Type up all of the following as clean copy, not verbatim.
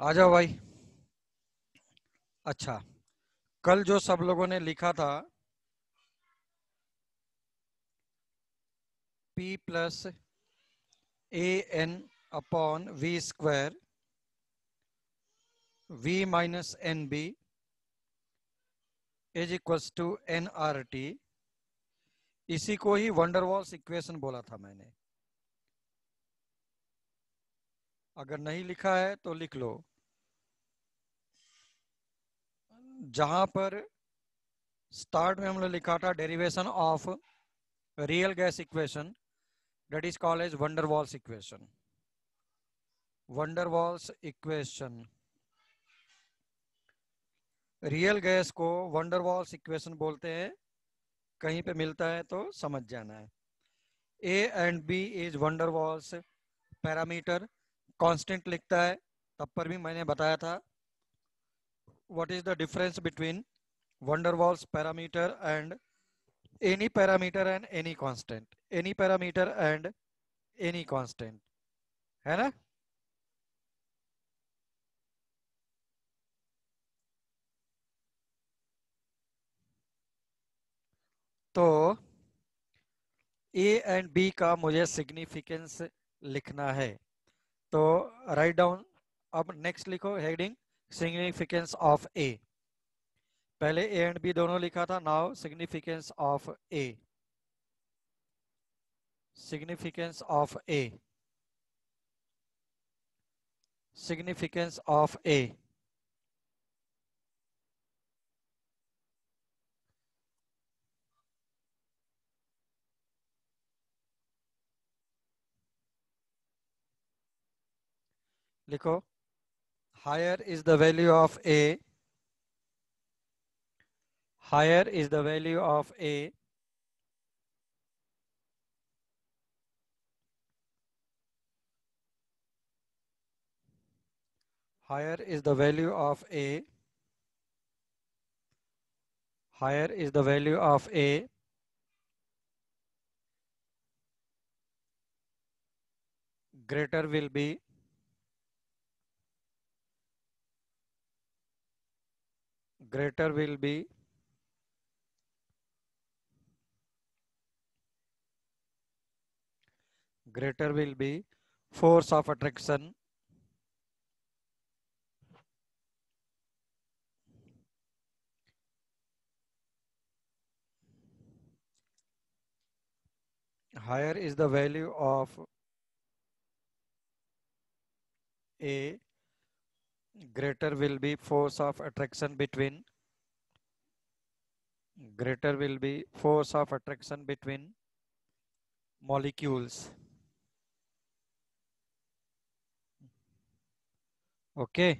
आ जाओ भाई। अच्छा, कल जो सब लोगों ने लिखा था P plus A N upon V square V minus N B is equals to N R T, इसी को ही वंडरवॉल्स इक्वेशन बोला था मैंने। अगर नहीं लिखा है तो लिख लो। जहां पर स्टार्ट में हमने लिखा था derivation of real gas equation, that is called as van der Waals equation. Van der Waals equation, real gas को वंडरवॉल्स इक्वेशन बोलते हैं। कहीं पे मिलता है तो समझ जाना है। A and B is van der Waals parameter. Constant लिखता है, तब पर भी मैंने बताया था what is the difference between van der Waals parameter and any parameter and any constant, any parameter and any constant, है ना। तो ए एंड बी का मुझे सिग्निफिकेंस लिखना है, तो राइट डाउन। अब नेक्स्ट लिखो हेडिंग सिग्निफिकेंस ऑफ ए। पहले ए एंड बी दोनों लिखा था, now significance of a. Significance of a, significance of a. लिखो higher is the value of A, higher is the value of a, higher is the value of a, higher is the value of a, greater will be, greater will be, greater will be force of attraction, higher is the value of a, greater will be force of attraction between, greater will be force of attraction between molecules. Okay.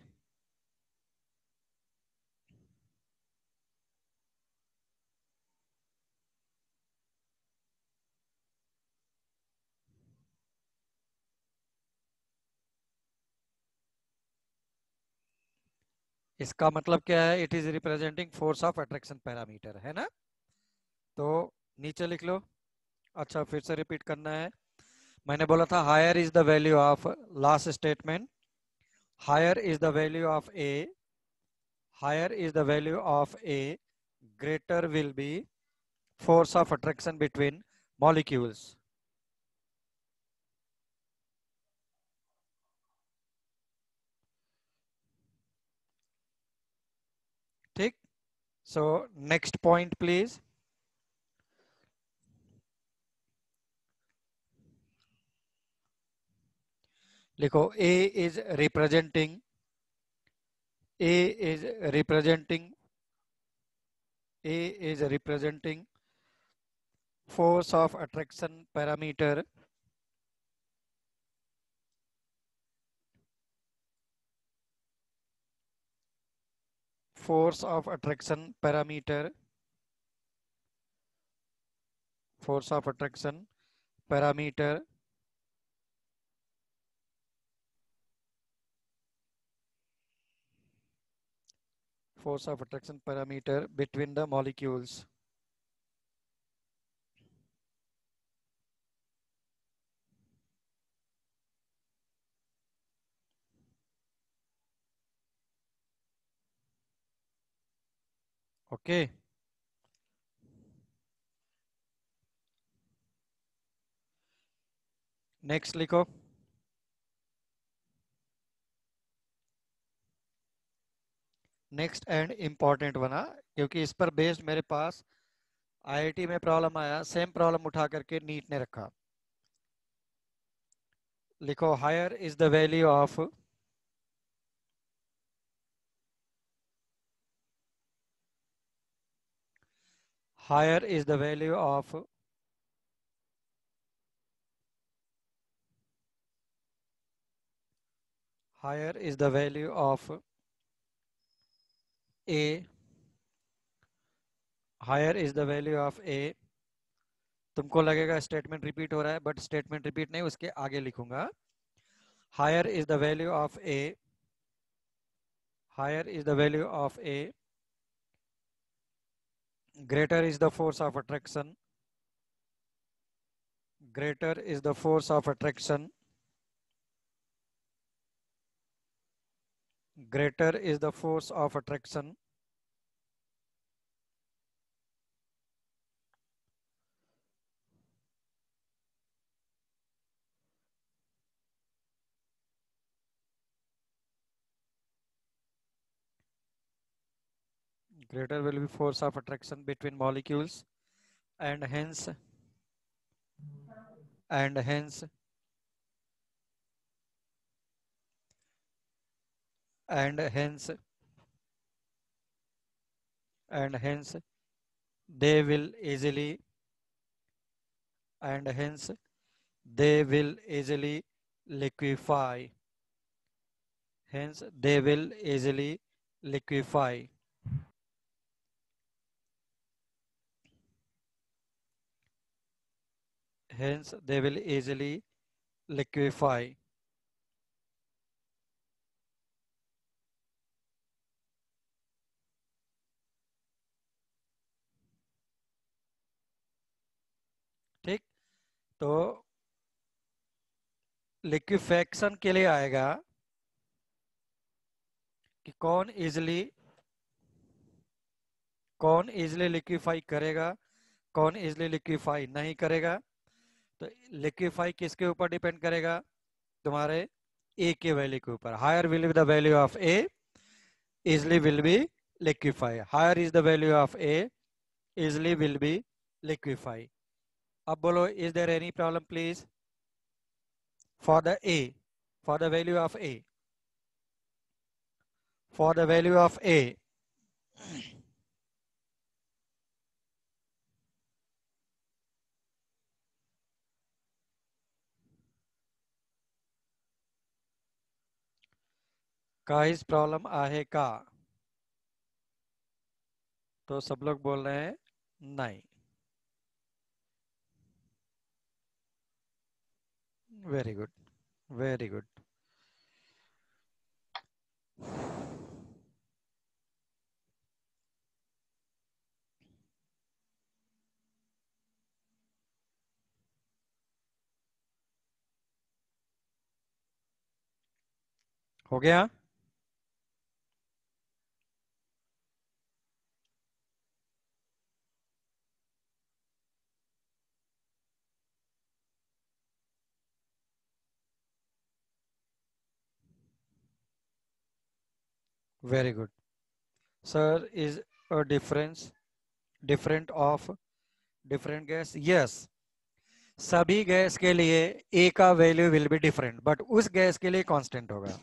इसका मतलब क्या है? It is representing force of attraction parameter, है ना। तो नीचे लिख लो। अच्छा, फिर से रिपीट करना है। मैंने बोला था higher is the value of, last statement, higher is the value of A, higher is the value of A, greater will be force of attraction between molecules. ठीक। So next point please. लिखो a is representing, a is representing, a is representing force of attraction parameter, force of attraction parameter, force of attraction parameter force of attraction parameter between the molecules. Okay, next लिखो। Next and important बना, क्योंकि इस पर based मेरे पास IIT में problem आया, same problem उठा करके नीट ने रखा। लिखो, higher is the value of, higher is the value of higher is the value of A, higher is the value of a. तुमको लगेगा स्टेटमेंट रिपीट हो रहा है, बट स्टेटमेंट रिपीट नहीं, उसके आगे लिखूंगा। Higher is the value of A, higher is the value of A, greater is the force of attraction, greater is the force of attraction, greater is the force of attraction, greater will be force of attraction between molecules, and hence and hence and hence and hence they will easily and hence they will easily liquefy, hence they will easily liquefy, hence they will easily liquefy। ठीक, तो liquefaction के लिए आएगा कि कौन easily liquefy करेगा, कौन easily liquefy नहीं करेगा। तो लिक्विफाई किसके ऊपर डिपेंड करेगा, तुम्हारे ए के वैल्यू के ऊपर। Higher will be the value of a, easily will be liquefy. Higher is the value of a, easily will be liquefy. अब बोलो, is there any problem please for the a, for the value of a, for the value of a. काहीच problem आहे का? तो सब लोग बोल रहे हैं नहीं। Very good, very good. हो गया? Very good. Sir, is a difference different of different gas? Yes, सभी गैस के लिए ए का value will be different, but उस गैस के लिए कांस्टेंट होगा।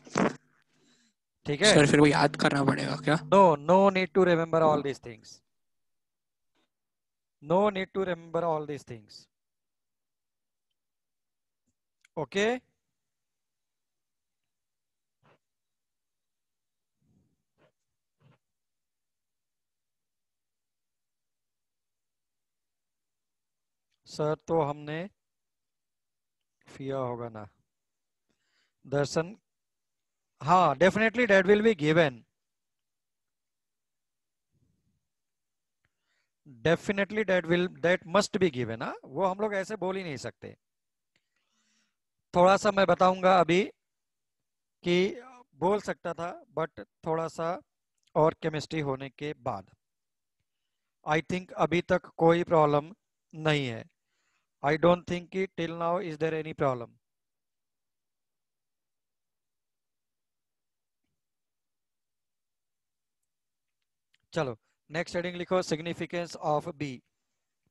ठीक है? सर फिर वो याद करना पड़ेगा क्या? No, no need to remember all these things, no need to remember all these things. Okay, sir तो हमने किया होगा ना दर्शन? हाँ, definitely that will be given, definitely that must be given. हाँ, वो हम लोग ऐसे बोल ही नहीं सकते। थोड़ा सा मैं बताऊंगा अभी कि बोल सकता था, बट थोड़ा सा और केमिस्ट्री होने के बाद। आई थिंक अभी तक कोई प्रॉब्लम नहीं है। आई डोंट थिंक कि till now is there any problem. चलो नेक्स्ट हेडिंग लिखो, significance of b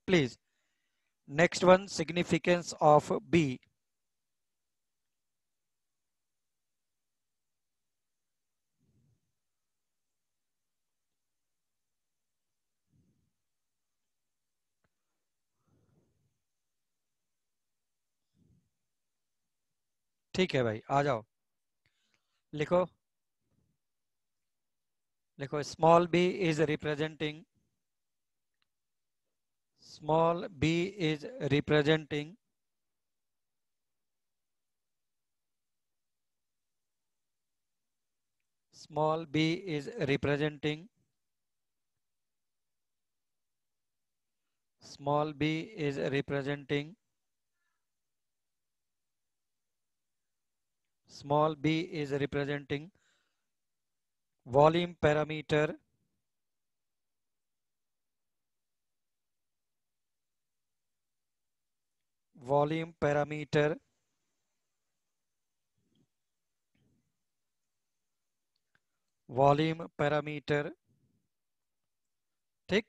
please. Next one, significance of b. ठीक है भाई, आ जाओ। लिखो लिखो, small b is representing, small b is representing small b is representing, small b is representing, small b is representing volume parameter, volume parameter, volume parameter। ठीक,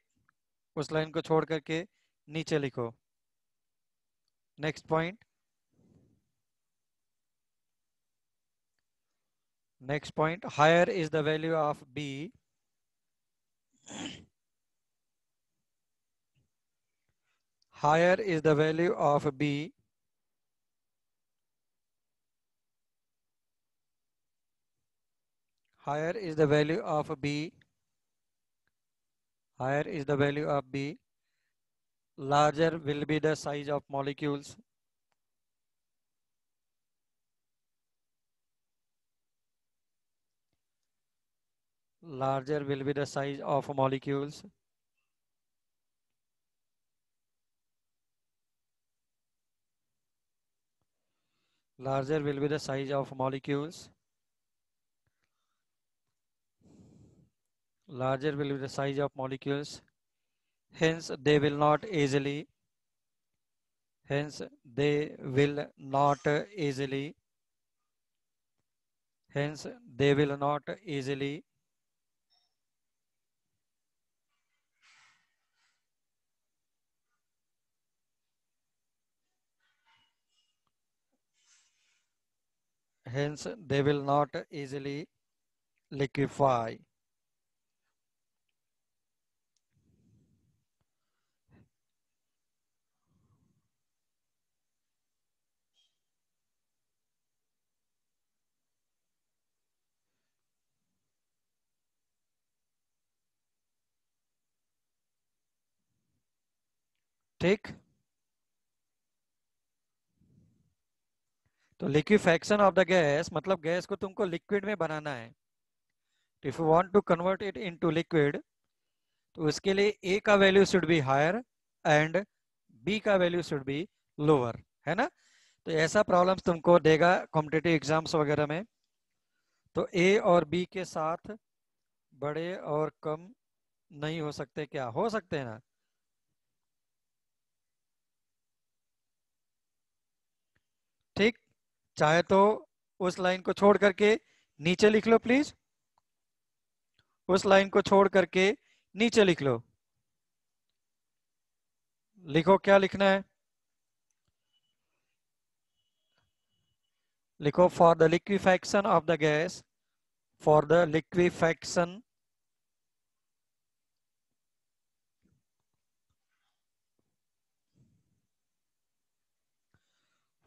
उस line को छोड़ करके नीचे लिखो। Next point, next point, higher is the value of b, higher is the value of b, higher is the value of b, higher is the value of b, larger will be the size of molecules, larger will be the size of molecules, larger will be the size of molecules, larger will be the size of molecules, hence they will not easily, hence they will not easily, hence they will not easily hence they will not easily liquefy। ठीक, तो liquefaction of the gas मतलब gas को तुमको liquid में बनाना है। If you want to convert it into liquid, तो उसके लिए ए का value should be higher and b का वैल्यू शुड बी लोअर, है ना। तो ऐसा प्रॉब्लम्स तुमको देगा कॉम्पिटिटिव एग्जाम्स वगैरह में। तो ए और बी के साथ बड़े और कम नहीं हो सकते, क्या हो सकते हैं ना। ठीक, चाहे तो उस लाइन को छोड़ करके नीचे लिख लो प्लीज, उस लाइन को छोड़ करके नीचे लिख लो। लिखो, क्या लिखना है, लिखो for the liquefaction of the gas, for the liquefaction,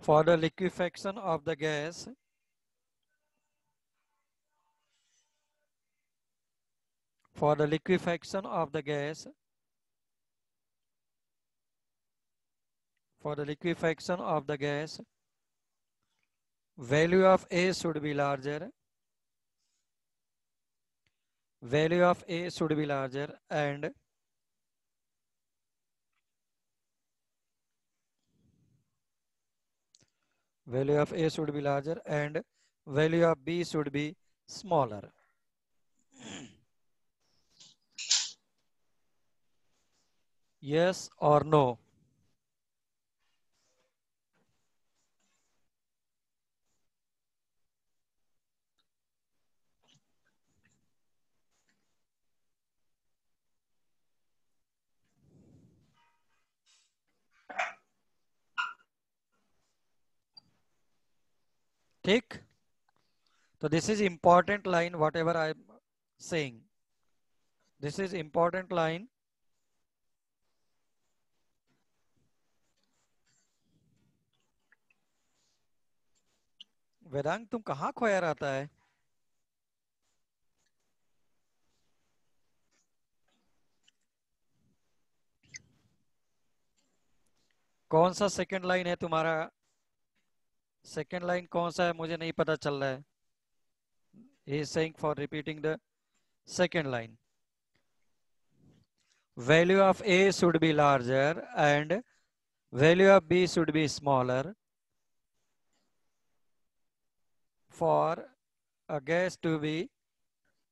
for the liquefaction of the gas, for the liquefaction of the gas, for the liquefaction of the gas, value of A should be larger, value of A should be larger and value of A should be larger and value of B should be smaller। Yes और no? ठीक, तो this is important line, what ever I am saying, this is important line. Vedang तुम कहाँ खोया रहता है? कौन सा सेकंड लाइन है तुम्हारा? सेकंड लाइन कौन सा है मुझे नहीं पता चल रहा है. He is saying for repeating the second line. Value of A should be larger and value of B should be smaller for a gas to be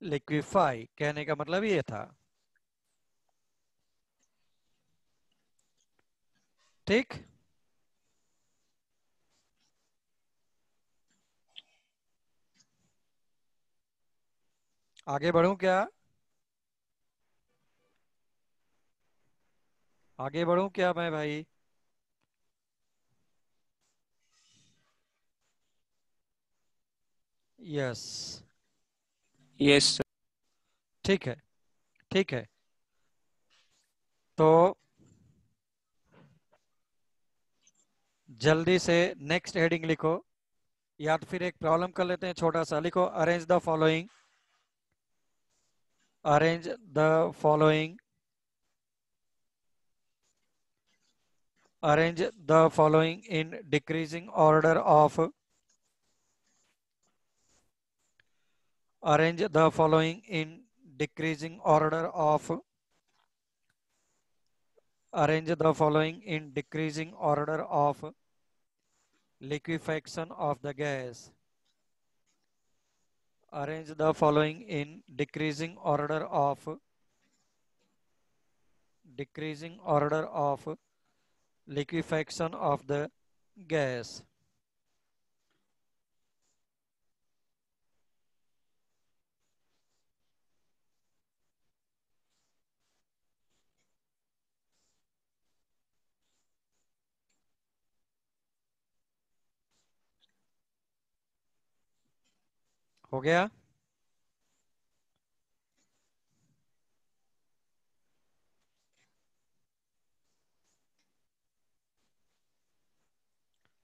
liquefy. कहने का मतलब ये था. ठीक, आगे बढ़ूं क्या? आगे बढ़ूं क्या मैं भाई? यस. Yes sir. ठीक है, ठीक है. तो जल्दी से नेक्स्ट हेडिंग लिखो, या तो फिर एक प्रॉब्लम कर लेते हैं छोटा सा. लिखो arrange the following, arrange the following, arrange the following in decreasing order of, arrange the following in decreasing order of, arrange the following in decreasing order of liquefaction of the gas, arrange the following in decreasing order of, decreasing order of liquefaction of the gas. हो गया?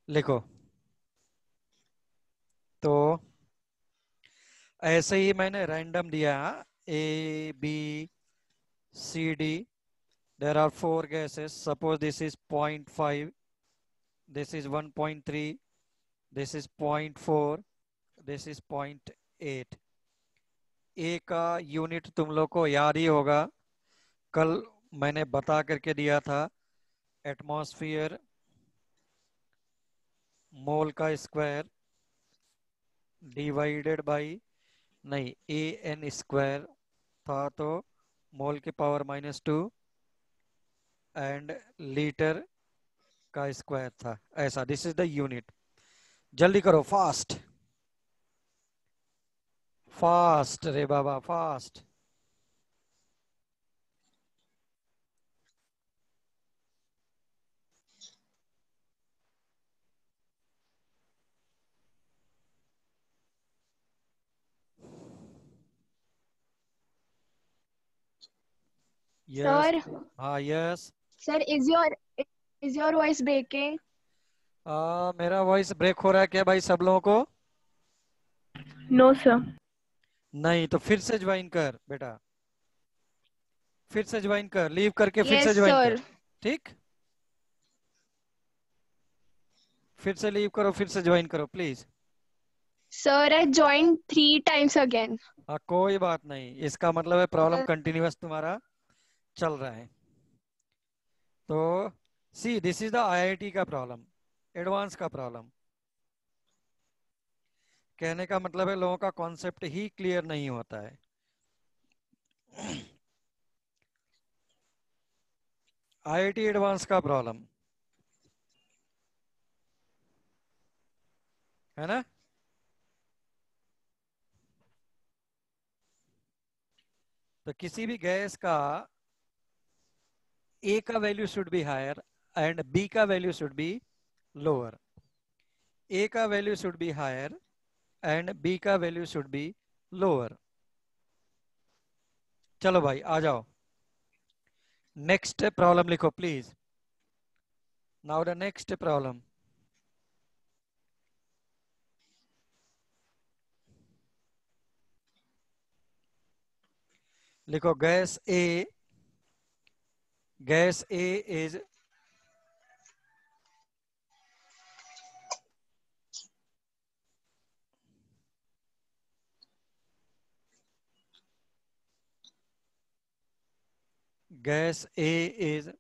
लिखो. तो ऐसे ही मैंने random दिया, A B C D. There are four gases. Suppose this is 0.5, this is 1.3, this is 0.4, this is 0.8. ए का unit तुम लोग को याद ही होगा, कल मैंने बता करके दिया था. एटमॉस्फेयर मोल का स्क्वायर डिवाइडेड बाय, नहीं, ए एन स्क्वायर था, तो मोल के पावर -2 एंड लीटर का स्क्वायर था. ऐसा, दिस इज द यूनिट. जल्दी करो, फास्ट फास्ट रे बाबा, फास्ट. यस. Sir, हाँ, yes. sir, is your voice breaking? मेरा वॉइस ब्रेक हो रहा है क्या भाई सब लोगों को? No, sir. नहीं तो फिर से ज्वाइन कर बेटा, फिर से ज्वाइन कर, लीव करके फिर से Yes, ज्वाइन कर. sir. ठीक, फिर से लीव करो, फिर से ज्वाइन करो please. Sir, I joined 3 times again. हाँ, कोई बात नहीं, इसका मतलब है प्रॉब्लम कंटिन्यूअस तुम्हारा चल रहा है. तो सी, दिस इज द आईआईटी का प्रॉब्लम, एडवांस का प्रॉब्लम. कहने का मतलब है लोगों का कॉन्सेप्ट ही क्लियर नहीं होता है. IIT एडवांस का प्रॉब्लम है ना। तो किसी भी गैस का A का value should be higher and B का value should be lower. A का value should be higher and B का वैल्यू शुड बी लोअर। चलो भाई आ जाओ, नेक्स्ट प्रॉब्लम लिखो please. Now the next problem, लिखो gas A is gas A is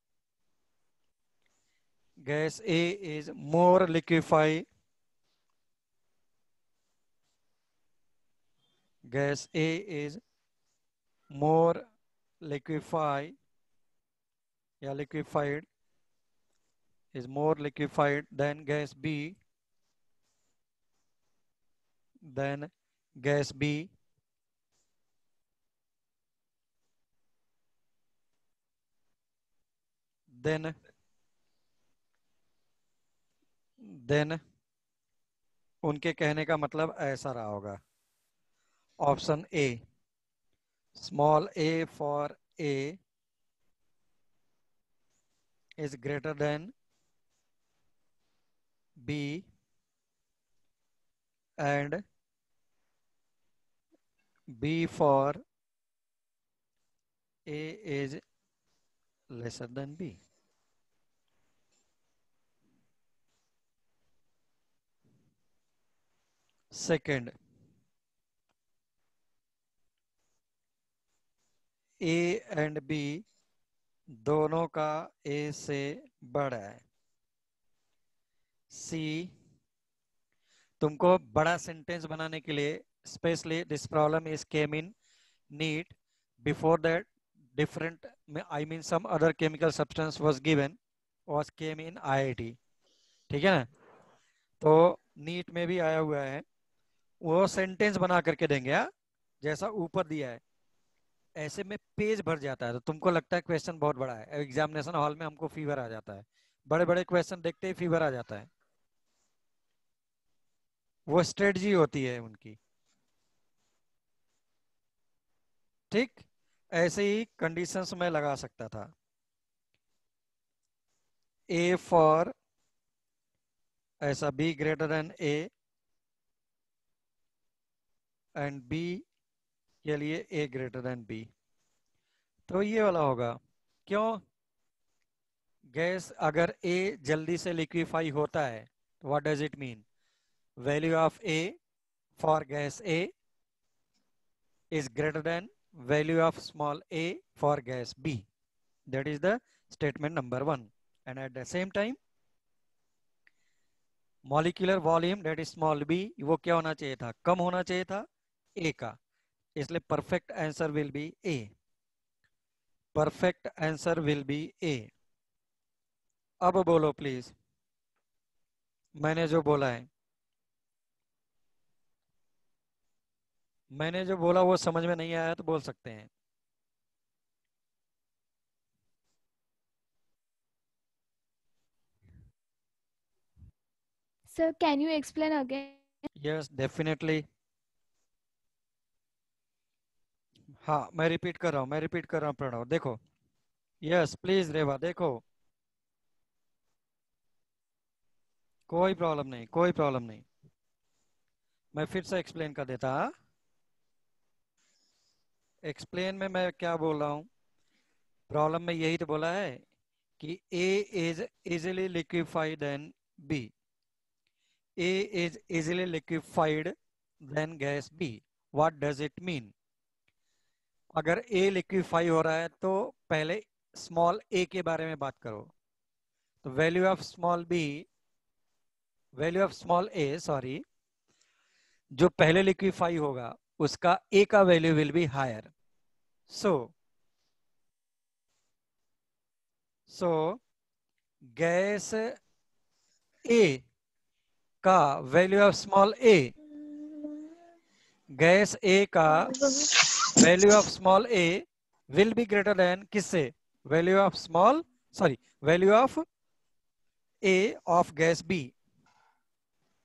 gas A is more liquefy. Gas A is more liquefy या liquefied is more liquefied than gas B, than gas B. Then उनके कहने का मतलब ऐसा रहा होगा। Option A, small a for A is greater than B and B for A is lesser than B. Second, A and B दोनों का A से बड़ा है। सी, तुमको बड़ा सेंटेंस बनाने के लिए specially this problem is came in NEET, before that different I mean some other chemical substance was given, was came in IIT. ठीक है ना, तो नीट में भी आया हुआ है, वो सेंटेंस बना करके देंगे। हाँ, जैसा ऊपर दिया है ऐसे में पेज भर जाता है, तो तुमको लगता है क्वेश्चन बहुत बड़ा है, एग्जामिनेशन हॉल में हमको फीवर आ जाता है, बड़े बड़े क्वेश्चन देखते ही फीवर आ जाता है। वो स्ट्रेटजी होती है उनकी। ठीक, ऐसे ही कंडीशंस में लगा सकता था। ए फॉर ऐसा b greater than a and b के लिए ए ग्रेटर देन बी, तो ये वाला होगा। क्यों? गैस अगर ए जल्दी से लिक्विफाई होता है तो what does it mean? Value of a for gas A is greater than value of small a for gas B. That is the statement number 1. And at the same time, molecular volume that is small b, वो क्या होना चाहिए था? कम होना चाहिए था a का, इसलिए perfect answer will be A. Perfect answer will be A. अब बोलो प्लीज, मैंने जो बोला है, मैंने जो बोला वो समझ में नहीं आया तो बोल सकते हैं। Sir, can you explain again? Yes definitely, हाँ मैं रिपीट कर रहा हूँ प्रणव, देखो। यस प्लीज रेवा, देखो कोई प्रॉब्लम नहीं, कोई प्रॉब्लम नहीं, मैं फिर से एक्सप्लेन कर देता। एक्सप्लेन में मैं क्या बोल रहा हूँ, प्रॉब्लम में यही तो बोला है कि A is easily liquefied than B, A is easily liquefied than gas B। What does it mean? अगर A लिक्विफाई हो रहा है तो पहले स्मॉल a के बारे में बात करो, तो value of small b, value of small a sorry, जो पहले लिक्विफाई होगा उसका a का value will be higher. So so gas A का value of small a, gas A का value of small a will be greater than किससे, value of small sorry value of a of gas B.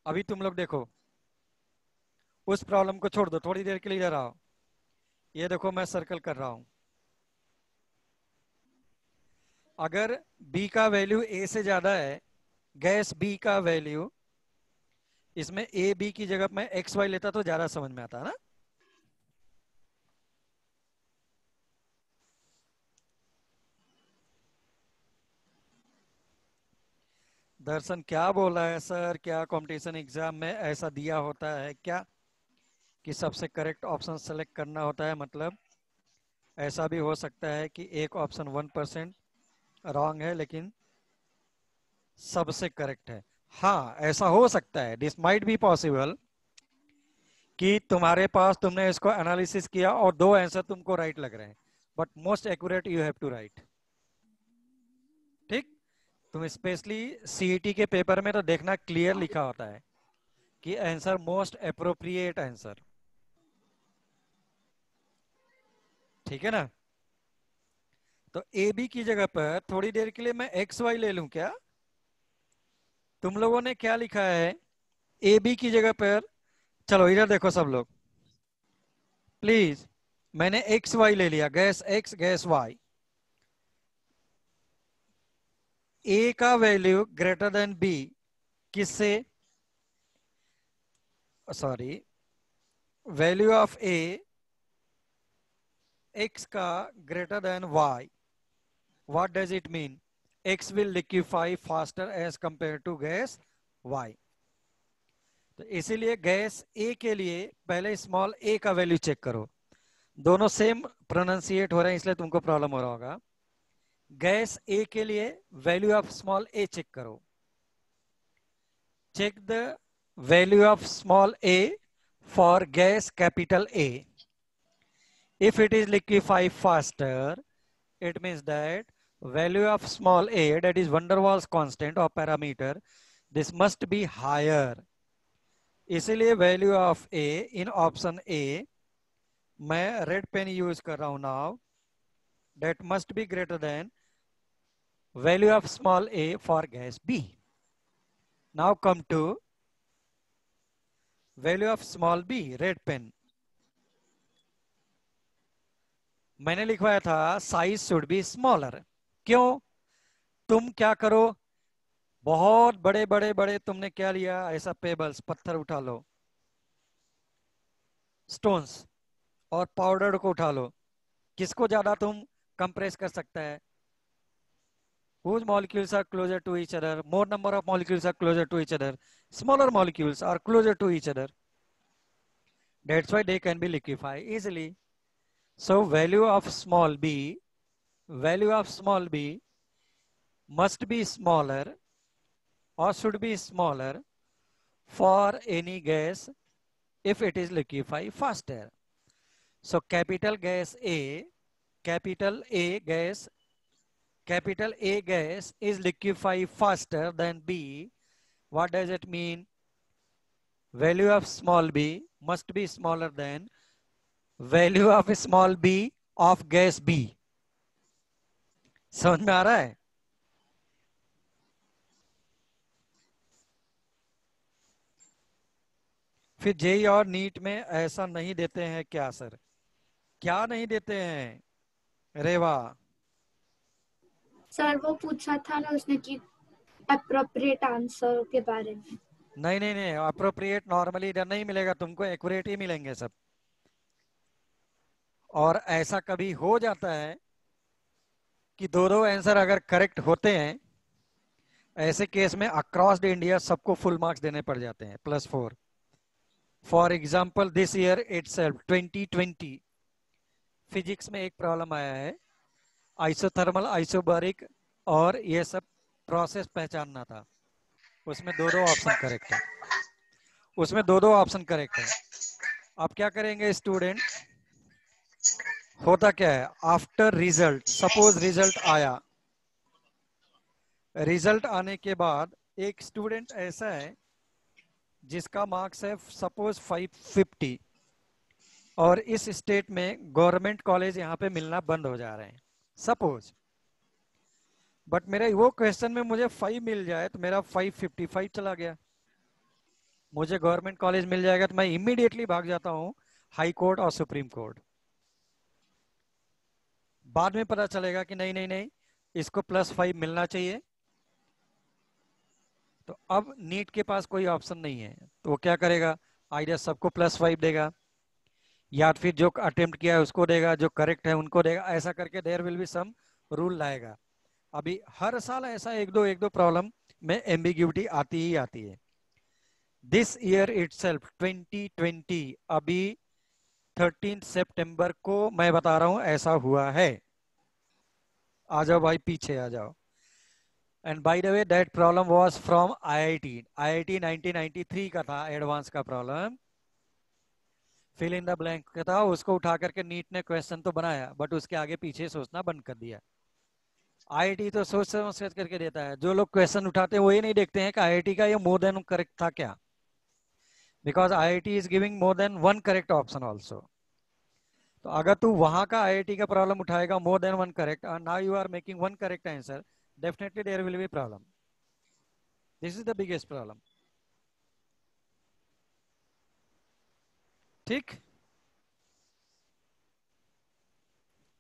अभी तुम लोग देखो, उस problem को छोड़ दो, थोड़ी देर के लिए इधर आओ। ये देखो मैं सर्कल कर रहा हूं। अगर बी का वैल्यू ए से ज्यादा है, गैस बी का वैल्यू, इसमें ए बी की जगह मैं एक्स वाई लेता तो ज्यादा समझ में आता ना। दर्शन क्या बोला है सर, क्या कंपटीशन एग्जाम में ऐसा दिया होता है क्या कि सबसे करेक्ट ऑप्शन सेलेक्ट करना होता है? मतलब ऐसा भी हो सकता है कि एक ऑप्शन 1% रॉन्ग है लेकिन सबसे करेक्ट है। हाँ ऐसा हो सकता है, दिस माइट बी पॉसिबल कि तुम्हारे पास, तुमने इसको एनालिसिस किया और दो आंसर तुमको राइट लग रहे हैं, but most accurate you have to write. ठीक, तुम स्पेशली सीईटी के पेपर में तो देखना क्लियर लिखा होता है कि आंसर मोस्ट अप्रोप्रिएट आंसर। ठीक है ना? तो ए बी की जगह पर थोड़ी देर के लिए मैं एक्स वाई ले लूं क्या? तुम लोगों ने क्या लिखा है ए बी की जगह पर? चलो इधर देखो सब लोग प्लीज, मैंने एक्स वाई ले लिया, gas X gas Y. A का वैल्यू ग्रेटर देन बी किससे, sorry value of a X का greater than Y. What does it mean? X will liquefy faster as compare to gas Y. तो इसीलिए gas A के लिए पहले small ए का value check करो। दोनों सेम प्रोनाउंसिएट हो रहे हैं इसलिए तुमको प्रॉब्लम हो रहा होगा। गैस ए के लिए value of small a check करो। Check the value of small a for gas capital A. If it is liquefy faster, it means that value of small a, that is van der Waals constant or parameter, this must be higher. इसलिए value of a in option A, मैं red pen use कर रहा हूं now, that must be greater than value of small a for gas B. Now come to value of small b, red pen. मैंने लिखवाया था size should be smaller. क्यों? तुम क्या करो, बहुत बड़े बड़े बड़े तुमने क्या लिया, ऐसा पेबल्स पत्थर उठा लो, स्टोन्स और पाउडर को उठा लो, किसको ज्यादा तुम कंप्रेस कर सकता है? Whose molecules are closer to each other? More number of molecules are closer to each other. Smaller molecules are closer to each other. That's why they can be liquefied easily. So value of small b must be smaller or should be smaller for any gas if it is liquefied faster. So capital A gas is liquefied faster than B. What does it mean? Value of small b must be smaller than value of small b of gas B. समझ में आ रहा है? फिर JEE और NEET में ऐसा नहीं देते हैं क्या सर? क्या नहीं देते हैं रेवा? सर वो पूछा था ना उसने कि अप्रोप्रिएट आंसर के बारे में। नहीं नहीं नहीं, अप्रोप्रिएट नॉर्मली इधर नहीं मिलेगा तुमको, एक्यूरेट ही मिलेंगे सब। और ऐसा कभी हो जाता है कि दो दो आंसर अगर करेक्ट होते हैं, ऐसे केस में अक्रॉस द इंडिया सबको फुल मार्क्स देने पड़ जाते हैं +4। For example this year itself 2020 physics में एक प्रॉब्लम आया है, आइसोथर्मल आइसोबारिक और ये सब प्रोसेस पहचानना था। उसमें दो दो ऑप्शन करेक्ट है। अब क्या करेंगे स्टूडेंट? होता क्या है, आफ्टर रिजल्ट, सपोज रिजल्ट आया रिजल्ट आने के बाद एक स्टूडेंट ऐसा है जिसका मार्क्स है सपोज 550 और इस स्टेट में गवर्नमेंट कॉलेज यहाँ पे मिलना बंद हो जा रहे हैं सपोज, बट मेरा वो क्वेश्चन में मुझे 5 मिल जाए तो मेरा 555 चला गया, मुझे गवर्नमेंट कॉलेज मिल जाएगा तो मैं इमीडिएटली भाग जाता हूँ हाई कोर्ट और सुप्रीम कोर्ट। बाद में पता चलेगा कि नहीं नहीं नहीं इसको +5 मिलना चाहिए, तो अब नीट के पास कोई ऑप्शन नहीं है, तो वो क्या करेगा, आइडिया सबको +5 देगा या फिर जो अटेम्प्ट किया है उसको देगा, जो करेक्ट है उनको देगा, ऐसा करके there will be some rule लाएगा। अभी हर साल ऐसा एक दो प्रॉब्लम में एम्बिग्यूटी आती ही आती है। दिस ईयर इटसेल्फ 2020 अभी 13 सितंबर को मैं बता रहा हूं ऐसा हुआ है। आ जाओ भाई पीछे आ जाओ। And by the way that problem was from IIT 1993 का था, एडवांस का problem, fill in the blank का था, उसको उठा करके नीट ने क्वेश्चन तो बनाया बट उसके आगे पीछे सोचना बंद कर दिया। आईआईटी तो सोच समझ करके देता है, जो लोग क्वेश्चन उठाते हैं वो ये नहीं देखते हैं कि आईआईटी का ये मोर देन करेक्ट था क्या, because IIT is giving more than one correct option also. तो अगर तू वहां का आईआईटी का प्रॉब्लम उठाएगा more than one correct, now you are making one correct answer, definitely there will be problem. This is the biggest problem. ठीक,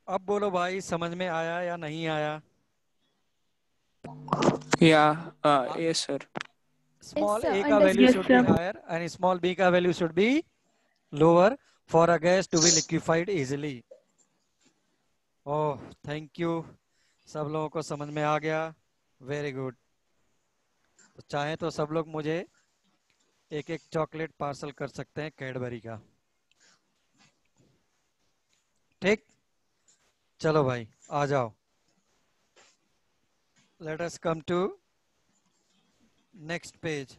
अब बोलो भाई समझ में आया या नहीं आया? Yeah, yes, sir. Small sir, a का value understood. Yes, should be sir. higher and small b का value should be lower for a gas to be liquefied easily. Oh thank you, सब लोगों को समझ में आ गया, वेरी गुड। तो चाहे तो सब लोग मुझे एक एक चॉकलेट पार्सल कर सकते हैं कैडबरी का। ठीक, चलो भाई आ जाओ, let us come to next page.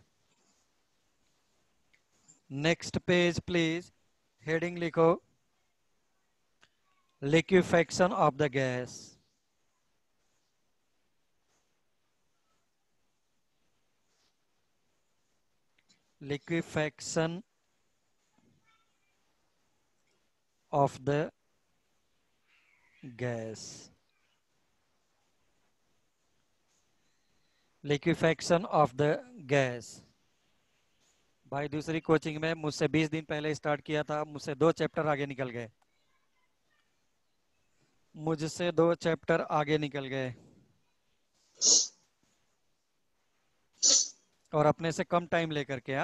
Next page please, heading लिखो liquefaction of the gas. liquefaction of the gas, liquefaction of the gas। भाई दूसरी कोचिंग में मुझसे 20 दिन पहले स्टार्ट किया था, मुझसे 2 चैप्टर आगे निकल गए, मुझसे 2 चैप्टर आगे निकल गए और अपने से कम टाइम लेकर के।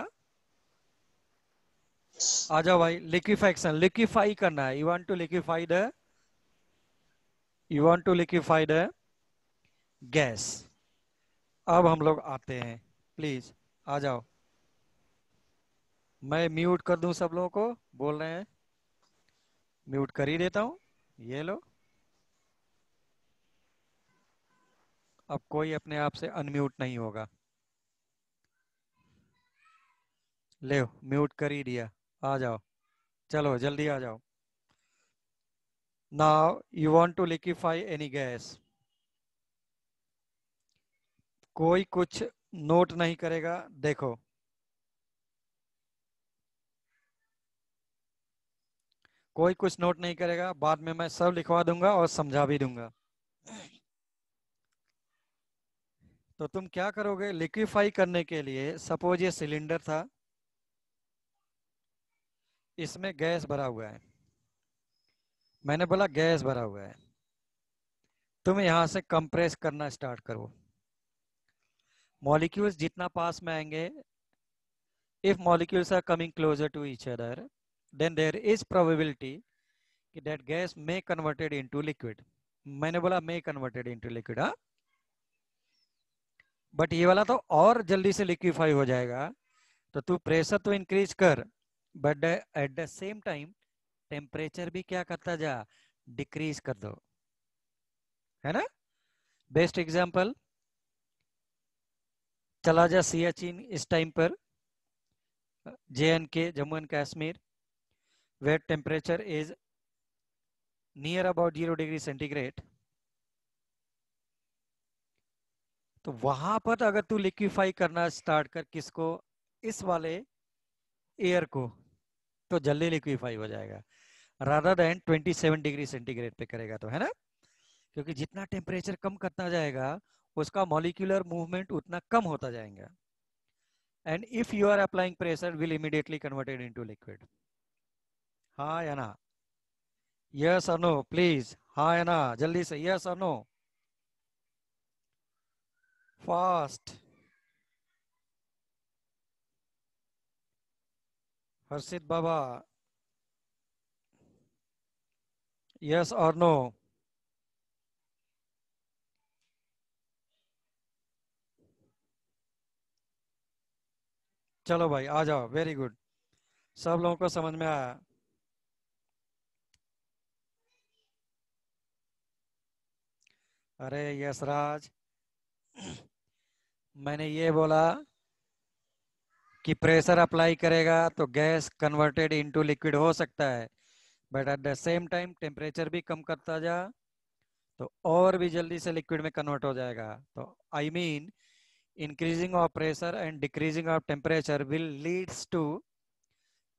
आ जाओ भाई, लिक्विफेक्शन, लिक्विफाई करना है, you want to liquefy the gas. अब हम लोग आते हैं, प्लीज आ जाओ। मैं म्यूट कर दूं, सब लोगों को बोल रहे हैं, म्यूट कर ही देता हूं, ये लो। अब कोई अपने आप से अनम्यूट नहीं होगा, ले म्यूट कर ही दिया, आ जाओ, चलो जल्दी आ जाओ। Now you want to liquefy any gas, कोई कुछ नोट नहीं करेगा, देखो कोई कुछ नोट नहीं करेगा, बाद में मैं सब लिखवा दूंगा और समझा भी दूंगा। तो तुम क्या करोगे, लिक्विफाई करने के लिए सपोज ये सिलेंडर था, इसमें गैस भरा हुआ है, मैंने बोला गैस भरा हुआ है, तुम यहां से कंप्रेस करना स्टार्ट करो, मॉलिक्यूल्स जितना पास में आएंगे, if molecules are coming closer to each other then there is probability that gas may converted into liquid। मैंने बोला may converted into liquid, हाँ, बट ये वाला तो और जल्दी से लिक्विफाई हो जाएगा, तो तू प्रेशर तो इंक्रीज कर but at the same time temperature भी क्या करता जा, डिक्रीज कर दो, है ना। बेस्ट एग्जांपल, चला जा सियाचिन इस टाइम पर, JNK Jammu and Kashmir, where temperature is near about 0 degree centigrade। तो वहां पर अगर तू लिक्विफाई करना स्टार्ट कर किसको, इस वाले एयर को, तो जल्दी लिक्विफाई हो जाएगा रादर देन 27 डिग्री सेंटीग्रेड पे करेगा तो, है ना। क्योंकि जितना टेम्परेचर कम करता जाएगा उसका मॉलिक्यूलर मूवमेंट उतना कम होता जाएगा, and if you are applying pressure will immediately converted into liquid. हाँ या ना, यस और नो प्लीज, हाँ या ना, जल्दी से यस और नो, फास्ट। हर्षित बाबा, यस और नो। चलो भाई आ जाओ, वेरी गुड, सब लोगों को समझ में आया। अरे यशराज, मैंने ये बोला कि प्रेशर अप्लाई करेगा तो गैस कन्वर्टेड इनटू लिक्विड हो सकता है, but at the same time temperature भी कम करता जा तो और भी जल्दी से लिक्विड में कन्वर्ट हो जाएगा। तो I mean increasing of pressure and decreasing of temperature will leads to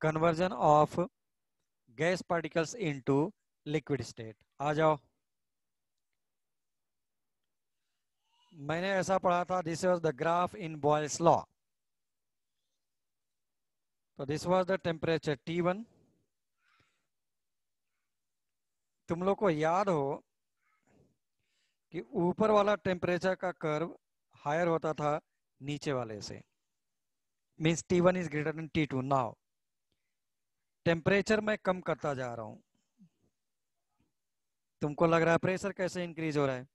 conversion of gas particles into liquid state। आ जाओ, मैंने ऐसा पढ़ा था, this was the graph in Boyle's law. तो this was the temperature T1। तुम लोग को याद हो कि ऊपर वाला टेम्परेचर का कर्व हायर होता था नीचे वाले से, means T1 is greater than T2। Now temperature मैं कम करता जा रहा हूं, तुमको लग रहा है प्रेशर कैसे इंक्रीज हो रहा है,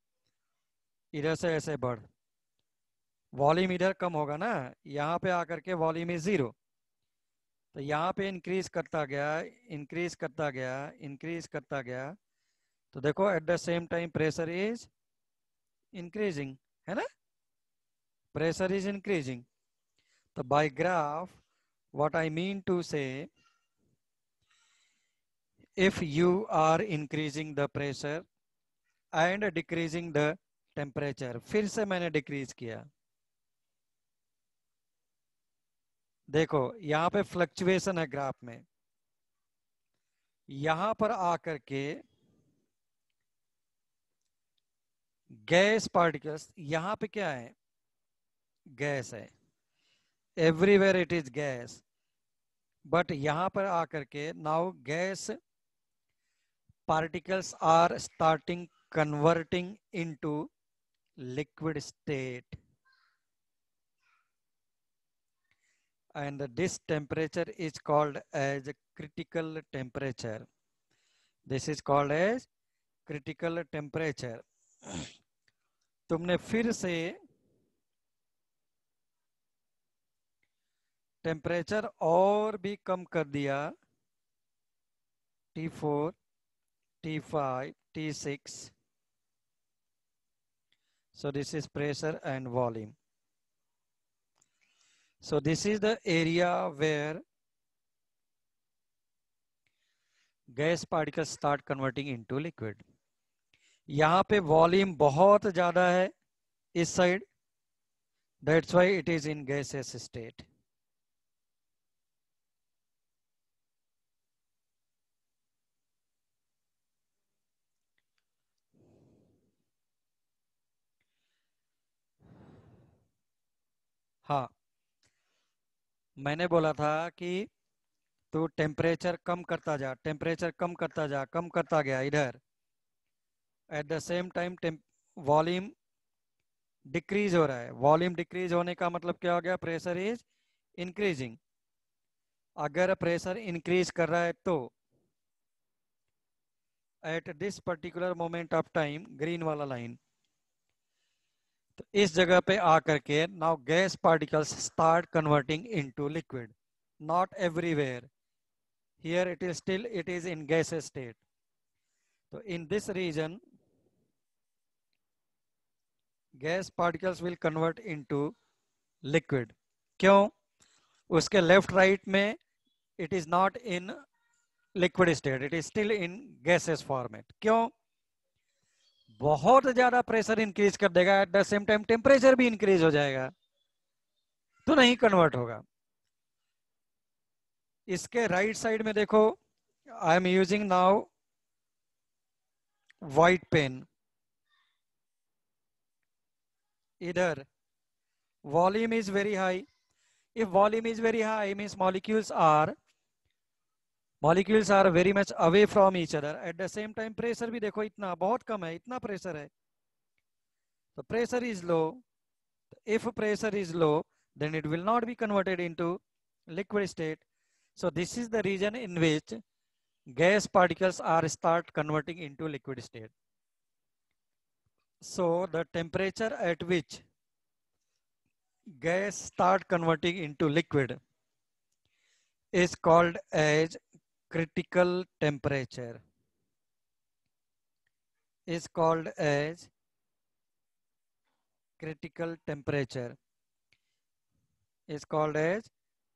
इधर से ऐसे बढ़, वॉल्यूम इधर कम होगा ना, यहाँ पे आकर के वॉल्यूम इज 0, तो यहाँ पे इंक्रीज करता गया, इंक्रीज करता गया, इंक्रीज करता गया, तो देखो at the same time pressure is increasing, है ना, प्रेशर इज इंक्रीजिंग। तो by graph what I mean to say, if you are increasing the pressure and decreasing the temperature, फिर से मैंने डिक्रीज किया, देखो यहाँ पे फ्लक्चुएशन है ग्राफ में, यहां पर आकर के गैस पार्टिकल्स, यहां पे क्या है, गैस है, everywhere it is gas, but यहां पर आकर के now gas particles are starting converting into liquid state, and this temperature is called as critical temperature, this is called as critical temperature। तुमने फिर से टेम्परेचर और भी कम कर दिया, T4, T5, T6, so this is pressure and volume, so this is the area where gas particles start converting into liquid। यहाँ पे volume बहुत ज्यादा है इस side, that's why it is in gaseous state। हाँ, मैंने बोला था कि तो टेम्परेचर कम करता जा, टेम्परेचर कम करता जा, कम करता गया इधर, eight the same time volume decrease हो रहा है, वॉल्यूम डिक्रीज होने का मतलब क्या हो गया, प्रेशर इज इंक्रीजिंग। अगर प्रेशर इंक्रीज कर रहा है तो at this particular moment of time, green वाला लाइन, तो इस जगह पे आकर के now gas particles start converting into liquid, not everywhere, here it is still it is in gaseous state। so in this region gas particles will convert into liquid। क्यों, उसके left right में it is not in liquid state, it is still in gaseous format। क्यों, बहुत ज्यादा pressure increase कर देगा, eight the same time temperature भी increase हो जाएगा, तो नहीं कन्वर्ट होगा। इसके राइट साइड में देखो, I am using now white pen. इधर volume is very high. If volume is very high, means molecules are very much away from each other. At the same time, pressure भी देखो इतना बहुत कम है, इतना pressure है, तो pressure is low. If pressure is low, then it will not be converted into liquid state. So this is the region in which gas particles are start converting into liquid state. So the temperature at which gas start converting into liquid is called as critical temperature. Is called as critical temperature. Is called as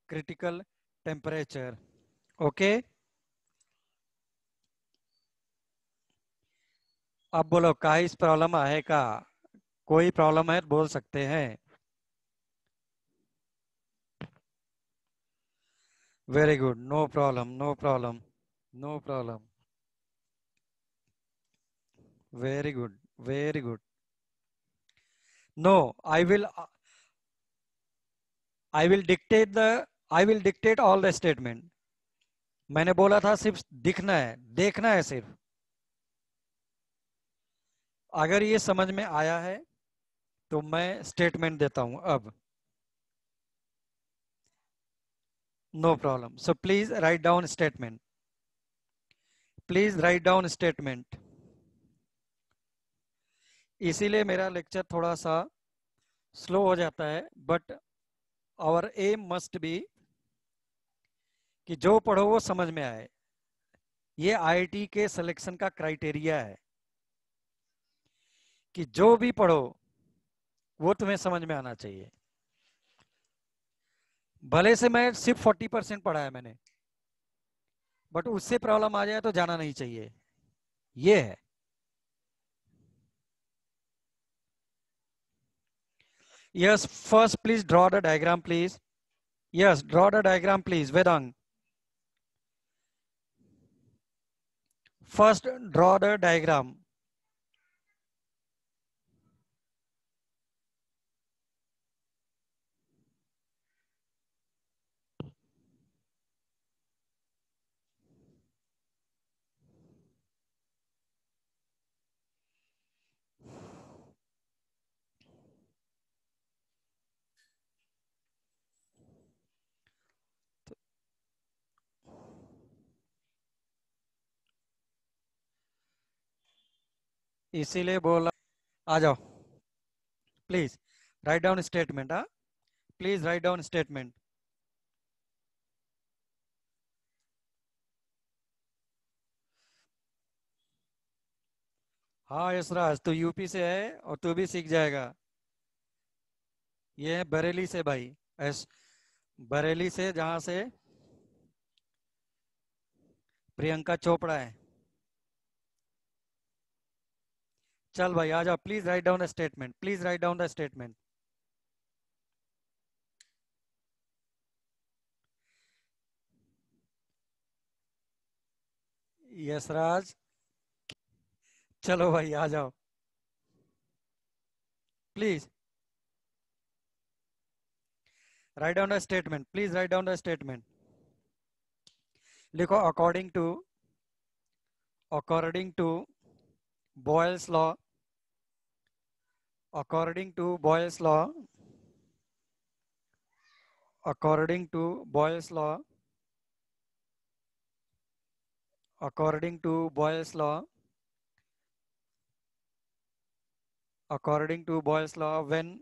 critical temperature. Okay. अब बोलो काइस problem है का? कोई problem है बोल सकते हैं। Very good, no problem, no problem, no problem. Very good, very good. No, I will dictate all the statement. मैंने बोला था सिर्फ दिखना है, देखना है सिर्फ। अगर ये समझ में आया है तो मैं स्टेटमेंट देता हूं अब। No problem. So please write down statement. Please write down statement. इसीलिए मेरा लेक्चर थोड़ा सा स्लो हो जाता है, but our aim must be कि जो पढ़ो वो समझ में आए। ये आईआईटी के सिलेक्शन का क्राइटेरिया है कि जो भी पढ़ो वो तुम्हें समझ में आना चाहिए। भले से मैं सिर्फ 40% पढ़ा है मैंने, बट उससे प्रॉब्लम आ जाए तो जाना नहीं चाहिए, ये है। Yes, first please draw the diagram, please. Yes, draw the diagram, please, Vedang. First, draw the diagram. इसीलिए बोला, आ जाओ प्लीज राइट डाउन स्टेटमेंट। हाँ, प्लीज राइट डाउन स्टेटमेंट। हाँ यशराज, तू यूपी से है और तू भी सीख जाएगा। ये है बरेली से भाई, बरेली से, जहां से प्रियंका चोपड़ा है। चल भाई आ जाओ, please write down the statement, please write down the statement. Yashraj, चलो भाई आ जाओ please write down the statement, please write down the statement. लिखो according to Boyle's law, according to Boyle's law, according to Boyle's law, according to Boyle's law, according to Boyle's law, when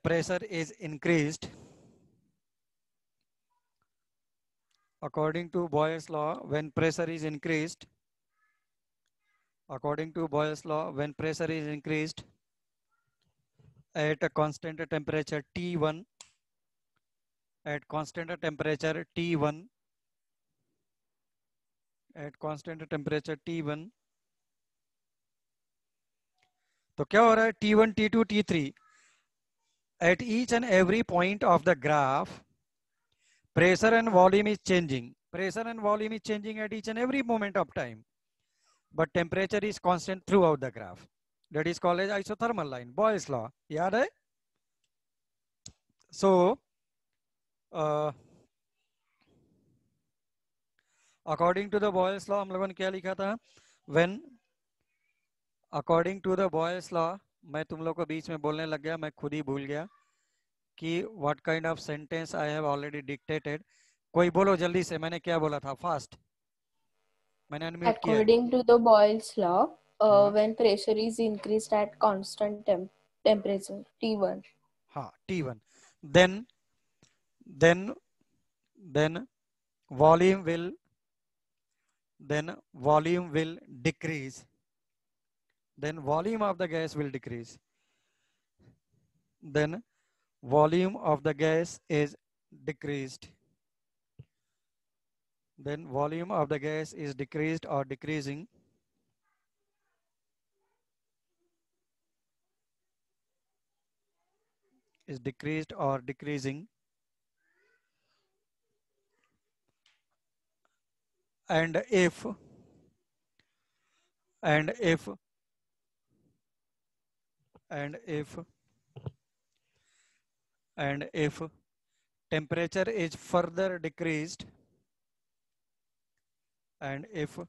pressure is increased, according to Boyle's law, when pressure is increased, according to Boyle's law, when pressure is increased at a constant temperature T1, at constant temperature T1, at constant temperature T1, तो क्या हो रहा है, T1, T2, T3 at each and every point of the graph pressure and volume is changing. Pressure and volume is changing at each and every moment of time, but temperature is constant throughout the graph. That is called as isothermal line. Boyle's law, याद है? So according to the Boyle's law हम लोगों ने क्या लिखा था? When according to the Boyle's law, मैं तुम लोग को बीच में बोलने लग गया, मैं खुद ही भूल गया कि what kind of sentence I have already dictated. कोई बोलो जल्दी से, मैंने क्या बोला था? फास्ट, मैंने अनम्यूट किया है. According to the Boyle's law, हाँ. when pressure is increased at constant temperature T1, हाँ, T1, then then then volume will decrease, then volume of the gas will decrease, then volume of the gas is decreased, then volume of the gas is decreased or decreasing, is decreased or decreasing, and if and if and if and if temperature is further decreased, and if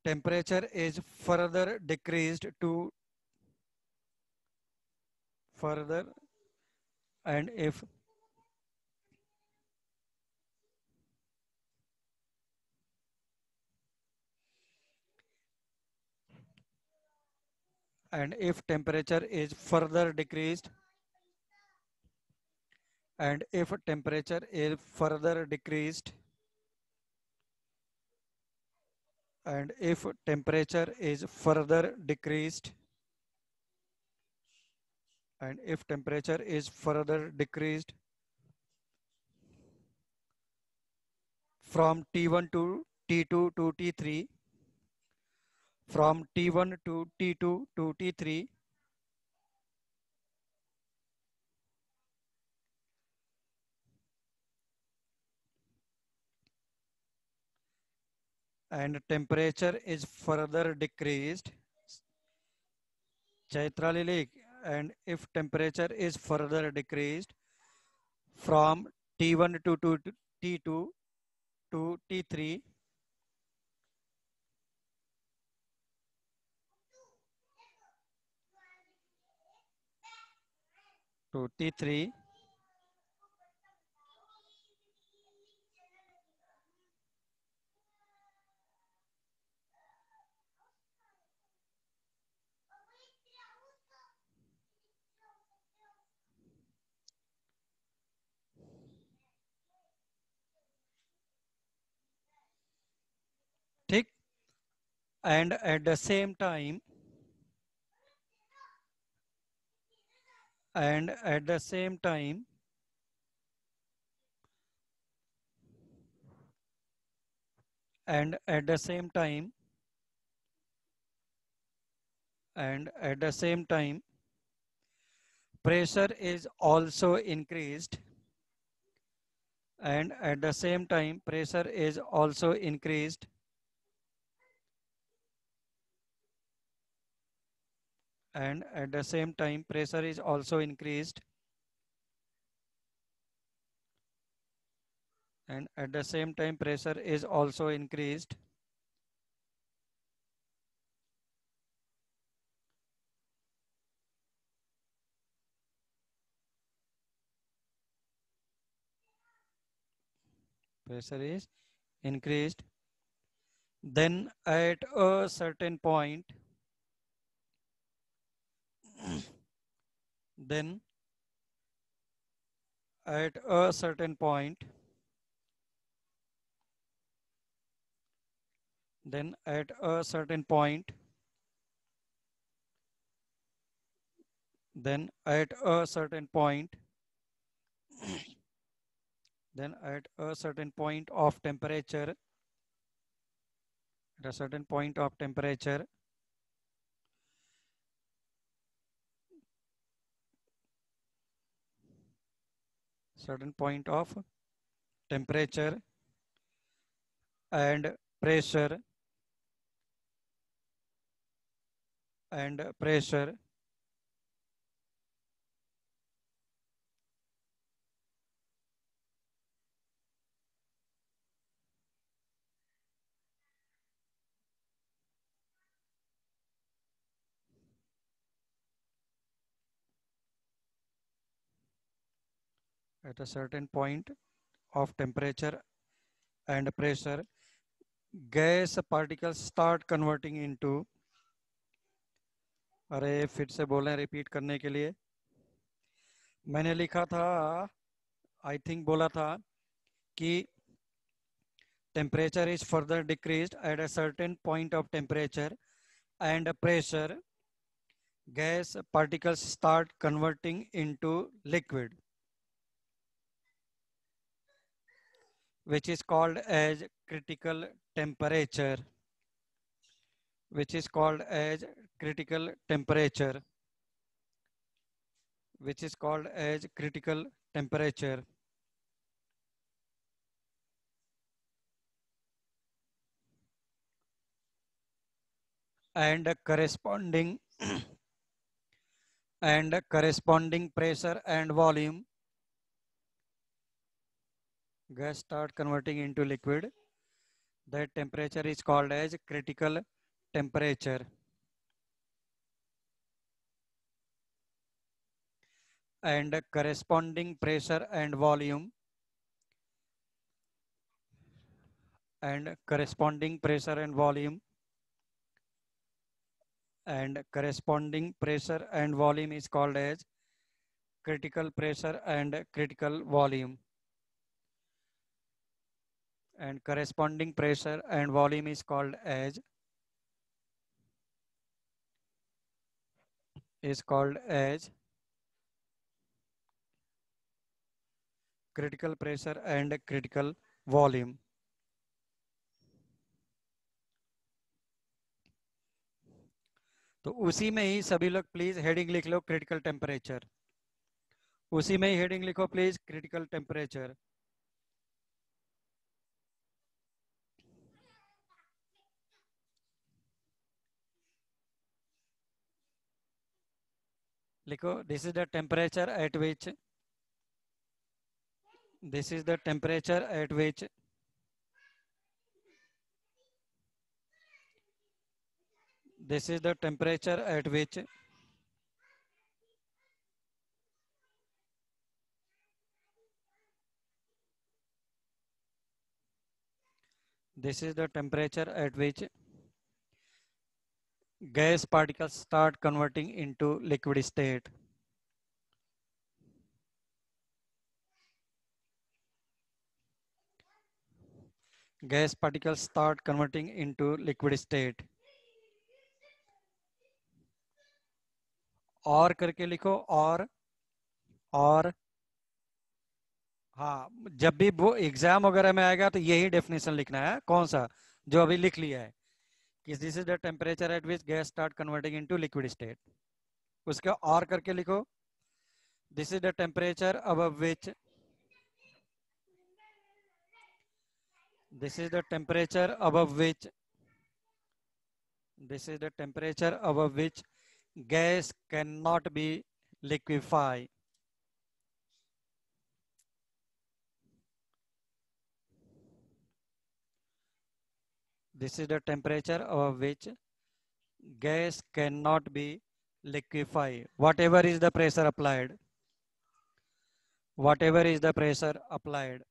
temperature is further decreased to further and if temperature is further decreased, and if temperature is further decreased, and if temperature is further decreased, and if temperature is further decreased from T1 to T2 to T3, from T1 to T2 to T3, and temperature is further decreased, Chaitra Lily, and if temperature is further decreased from T1 to T2 to T3, to T3, ठीक, and at the same time, and at the same time, and at the same time, and at the same time, pressure is also increased, and at the same time, pressure is also increased, and at the same time, pressure is also increased, and at the same time, pressure is also increased, pressure is increased, then at a certain point, then at a certain point, then at a certain point, then at a certain point, then at a certain point of temperature, at a certain point of temperature, certain point of temperature and pressure at a certain point of temperature and pressure, gas particles start converting into, अरे फिर से बोलें repeat करने के लिए, मैंने लिखा था, आई थिंक बोला था कि temperature is further decreased at a certain point of temperature and pressure, gas particles start converting into liquid, which is called as critical temperature, which is called as critical temperature, which is called as critical temperature. And corresponding and corresponding pressure and volume, gas start converting into liquid, that temperature is called as critical temperature. And corresponding pressure and volume, and corresponding pressure and volume, and corresponding pressure and volume is called as critical pressure and critical volume. And corresponding pressure and volume is called as critical pressure and critical volume. तो उसी में ही सभी लोग please heading लिख लो critical temperature, उसी में ही heading लिखो please critical temperature. लिखो this is the temperature at which, this is the temperature at which this is the temperature at which this is the temperature at which gas particles start converting into liquid state. Gas particles start converting into liquid state. और करके लिखो और हाँ, जब भी वो exam वगैरह में आएगा तो यही डेफिनेशन लिखना है. कौन सा? जो अभी लिख लिया है कि this is the temperature at which gas start converting into liquid state. उसके और करके लिखो this is the temperature above which, this is the temperature above which, this is the temperature above which gas cannot be liquefied. This is the temperature above which gas cannot be liquefied. Whatever is the pressure applied, whatever is the pressure applied.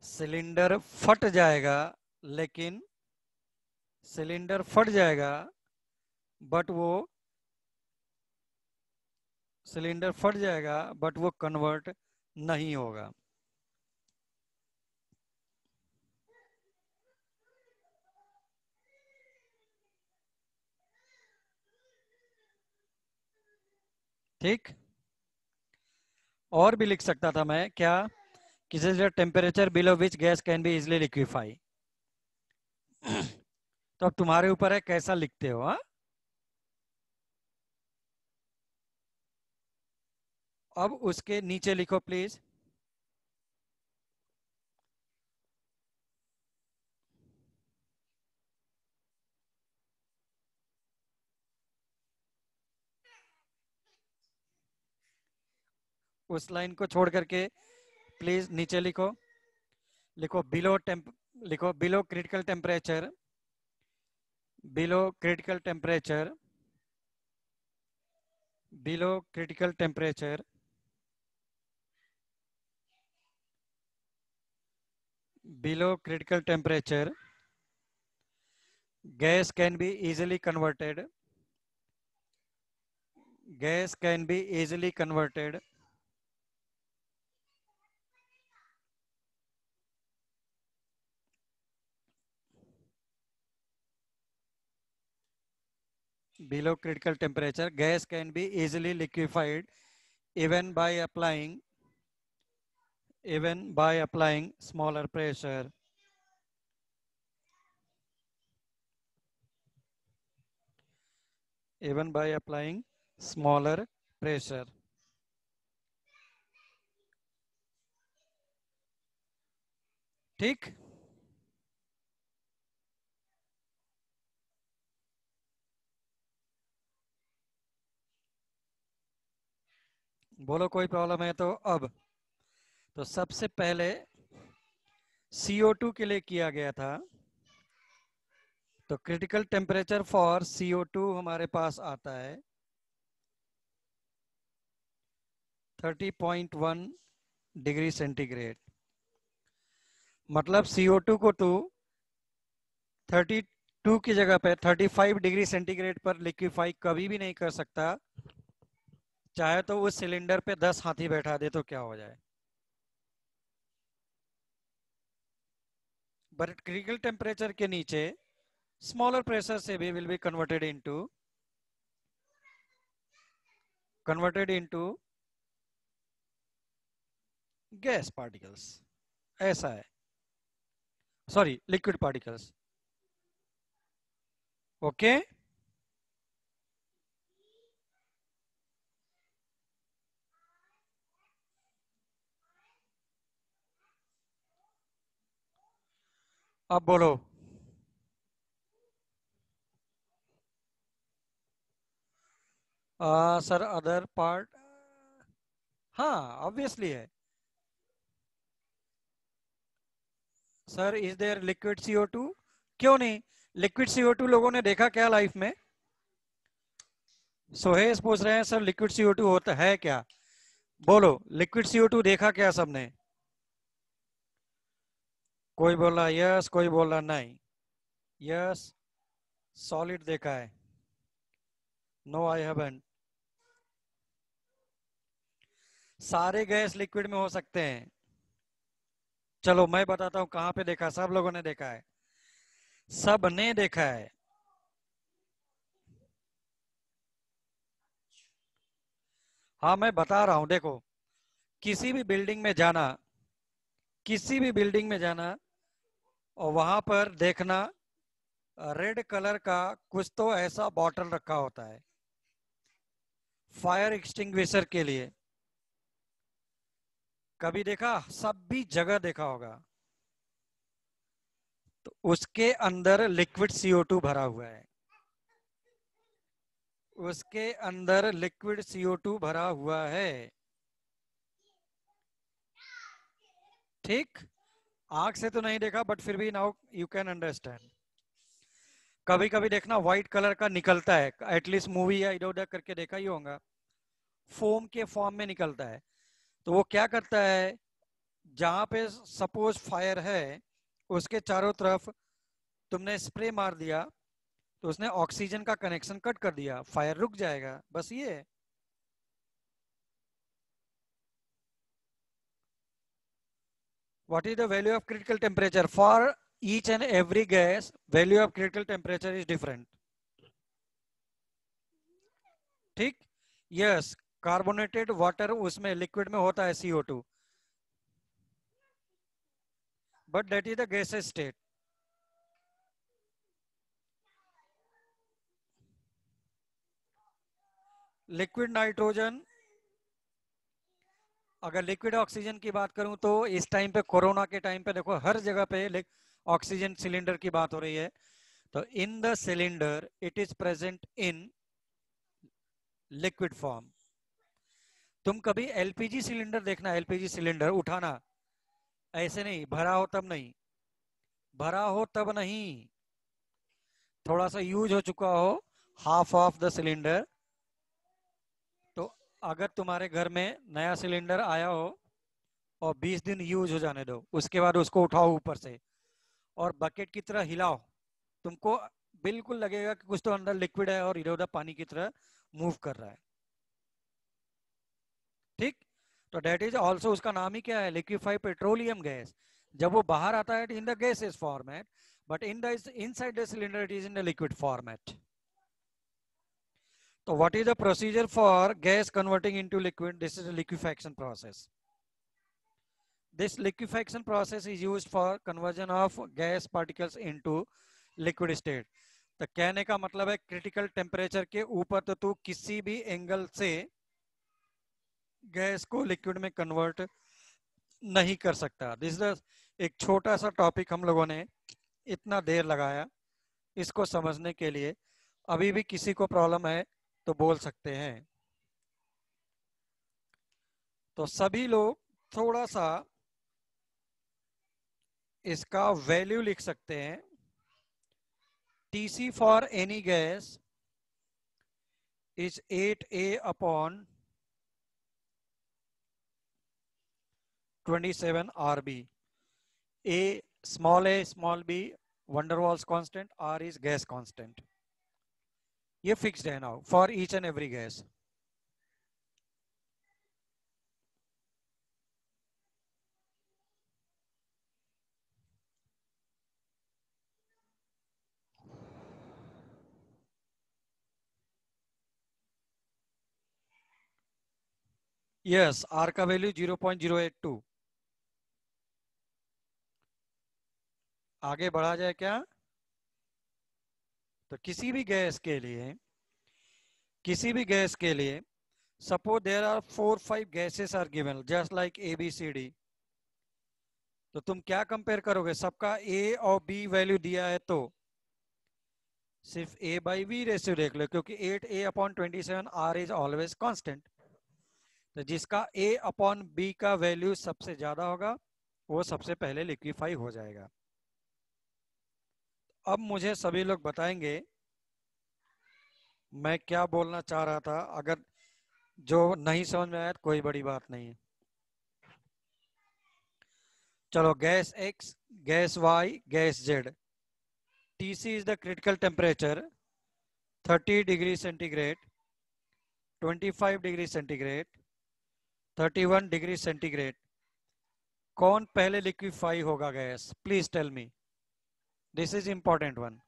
Cylinder फट जाएगा, लेकिन cylinder फट जाएगा but वो cylinder फट जाएगा but वो convert नहीं होगा. ठीक. और भी लिख सकता था मैं क्या, किस is the temperature below which gas can be easily liquefy. तो अब तुम्हारे ऊपर है कैसा लिखते हो. हाँ, अब उसके नीचे लिखो प्लीज, उस लाइन को छोड़ करके प्लीज नीचे लिखो, लिखो बिलो टेम्प, लिखो below critical temperature, below critical temperature, below critical temperature, below critical temperature gas can be easily converted, gas can be easily converted below critical temperature gas can be easily liquefied even by applying, even by applying smaller pressure, even by applying smaller pressure. ठीक, बोलो कोई problem है तो। अब तो सबसे पहले CO2 के लिए किया गया था, तो क्रिटिकल टेम्परेचर फॉर CO2 हमारे पास आता है 30.1 डिग्री सेंटीग्रेड। मतलब CO2 को तू 32 की जगह पे 35 डिग्री सेंटीग्रेड पर लिक्विफाई कभी भी नहीं कर सकता, चाहे तो उस सिलेंडर पे 10 हाथी बैठा दे तो क्या हो जाए। बट क्रिटिकल टेम्परेचर के नीचे स्मॉलर प्रेशर से भी will be converted into gas particles, ऐसा है, सॉरी लिक्विड पार्टिकल्स। ओके, अब बोलो। सर अदर पार्ट, हाँ ऑब्वियसली है sir. Is there liquid CO2? क्यों नहीं, लिक्विड CO2 लोगों ने देखा क्या लाइफ में? सोहेश पूछ रहे हैं सर लिक्विड CO2 होता है क्या? बोलो लिक्विड CO2 देखा क्या सबने? कोई बोल रहा यस, कोई बोल रहा नहीं। यस, सॉलिड देखा है। No I haven't. सारे गैस लिक्विड में हो सकते हैं। चलो मैं बताता हूं कहां पे देखा, सब लोगों ने देखा है, सब ने देखा है। हाँ मैं बता रहा हूं, देखो किसी भी बिल्डिंग में जाना, किसी भी बिल्डिंग में जाना और वहां पर देखना रेड कलर का कुछ तो ऐसा बॉटल रखा होता है फायर एक्सटिंग्विशर के लिए। कभी देखा? सब भी जगह देखा होगा। तो उसके अंदर लिक्विड CO2 भरा हुआ है, उसके अंदर लिक्विड CO2 भरा हुआ है। ठीक, आंख से तो नहीं देखा बट फिर भी नाउ यू कैन अंडरस्टैंड। कभी कभी देखना व्हाइट कलर का निकलता है, एटलीस्ट मूवी या इधर उधर करके देखा ही होगा, फोम के फॉर्म में निकलता है। तो वो क्या करता है, जहां पे सपोज फायर है उसके चारों तरफ तुमने स्प्रे मार दिया तो उसने ऑक्सीजन का कनेक्शन कट कर दिया, फायर रुक जाएगा, बस ये है। What is the value of critical temperature? For each and every gas, value of critical temperature is different. ठीक, यस, कार्बोनेटेड वाटर उसमें लिक्विड में होता है CO2, but that is the gases state. Liquid nitrogen अगर liquid oxygen की बात करूं तो इस टाइम पे कोरोना के टाइम पे देखो हर जगह पे ऑक्सीजन सिलेंडर की बात हो रही है। तो in the cylinder it is present in liquid form. तुम कभी एलपीजी सिलेंडर देखना, एलपीजी सिलेंडर उठाना, ऐसे नहीं भरा हो तब नहीं, भरा हो तब नहीं, थोड़ा सा यूज हो चुका हो, हाफ ऑफ द सिलेंडर। तो अगर तुम्हारे घर में नया सिलेंडर आया हो और 20 दिन यूज हो जाने दो, उसके बाद उसको उठाओ ऊपर से और बकेट की तरह हिलाओ, तुमको बिल्कुल लगेगा कि कुछ तो अंदर लिक्विड है और इधर उधर पानी की तरह मूव कर रहा है। ठीक, तो डेट इज ऑल्सो, उसका नाम ही क्या है, लिक्विफाइड पेट्रोलियम गैस। जब वो बाहर आता है in the gases format, but in the inside the cylinder it is in the liquid format. तो what is the procedure for gas converting into liquid? This is a liquefaction process. This liquefaction process is used for conversion of gas particles into liquid state. तो कहने का मतलब है critical temperature के ऊपर तो तू किसी भी एंगल से गैस को लिक्विड में कन्वर्ट नहीं कर सकता। दिस इज एक छोटा सा टॉपिक हम लोगों ने इतना देर लगाया इसको समझने के लिए। अभी भी किसी को प्रॉब्लम है तो बोल सकते हैं। तो सभी लोग थोड़ा सा इसका वैल्यू लिख सकते हैं। TC for any gas is 8A upon 27 RB। A small b van der Waals constant, R is gas constant। ये फिक्स्ड है now for each and every gas. Yes, R का वैल्यू 0.082। आगे बढ़ा जाए क्या? तो किसी भी गैस के लिए suppose there are 4-5 gases are given just like ABCD। तो तुम क्या कंपेयर करोगे? सबका A और B वैल्यू दिया है तो सिर्फ A/V रेशियो देख लो, क्योंकि 8A upon 27 R is always constant. तो जिसका A अपॉन B का वैल्यू सबसे ज्यादा होगा वो सबसे पहले लिक्विफाई हो जाएगा। अब मुझे सभी लोग बताएंगे मैं क्या बोलना चाह रहा था। अगर जो नहीं समझ में आया तो कोई बड़ी बात नहीं है। चलो, gas X, gas Y, gas Z। TC is the critical temperature 30 degree centigrade, 25 degree centigrade, 31 degree centigrade. कौन पहले लिक्विफाई होगा gas? Please tell me, this is important one.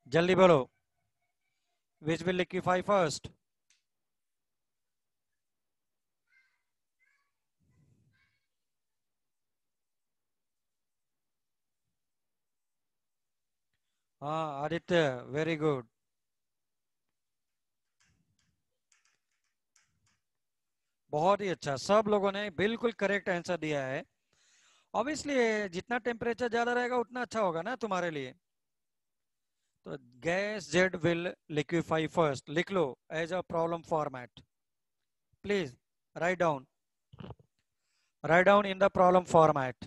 जल्दी बोलो, विच विल लिक्विफाई फर्स्ट? हाँ आदित्य, वेरी गुड। बहुत ही अच्छा, सब लोगों ने बिल्कुल करेक्ट आंसर दिया है। ऑब्वियसली जितना टेम्परेचर ज्यादा रहेगा उतना अच्छा होगा ना तुम्हारे लिए। तो gas Z will liquefy first. लिख लो as a problem format, please write down, write down in the problem format,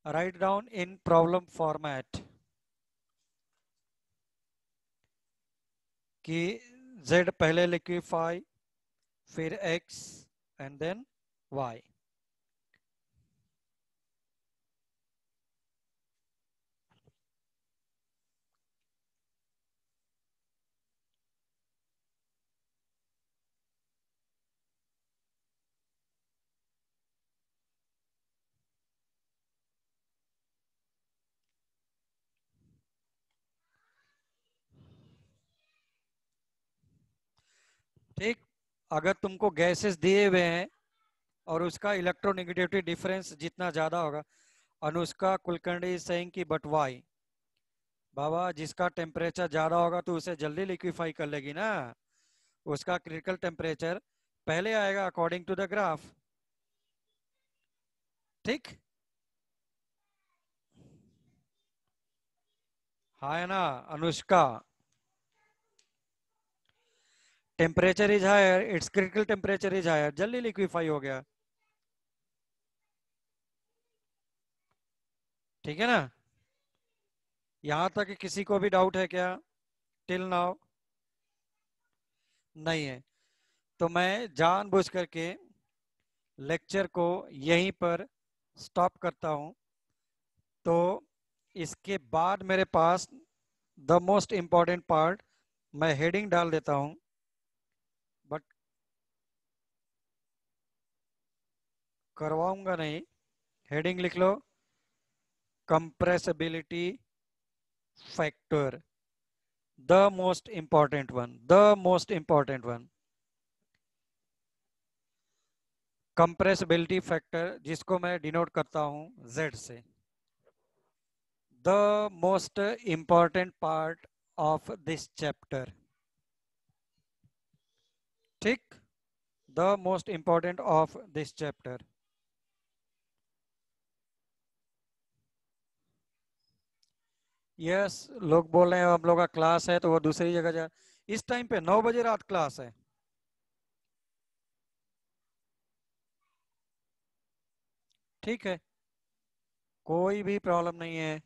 write down in problem format कि Z पहले लिक्विफाई, फिर X एंड देन Y। ठीक, अगर तुमको गैसेस दिए हुए हैं और उसका इलेक्ट्रोनेगेटिविटी डिफरेंस जितना ज्यादा होगा, अनुष्का कुलकर्णी सेइंग कि बट वाई। बाबा, जिसका टेम्परेचर ज्यादा होगा तो उसे जल्दी लिक्विफाई कर लेगी ना, उसका क्रिटिकल टेम्परेचर पहले आएगा अकॉर्डिंग टू द ग्राफ। ठीक, हाँ है ना Anushka? Temperature is higher, it's critical temperature is higher, जल्दी लिक्विफाई हो गया। ठीक है ना? यहां तक किसी को भी डाउट है क्या टिल नाउ? नहीं है, तो मैं जानबूझ करके लेक्चर को यहीं पर स्टॉप करता हूं। तो इसके बाद मेरे पास द मोस्ट इंपॉर्टेंट पार्ट, मैं हेडिंग डाल देता हूं, बट करवाऊंगा नहीं। हेडिंग लिख लो, compressibility factor, the most important one, the most important one. Compressibility factor जिसको मैं डिनोट करता हूं Z से, the most important part of this chapter. ठीक, the most important of this chapter. Yes, लोग बोल रहे हैं हम लोग का क्लास है तो वो दूसरी जगह जा। इस टाइम पे 9 बजे रात क्लास है। ठीक है, कोई भी प्रॉब्लम नहीं है।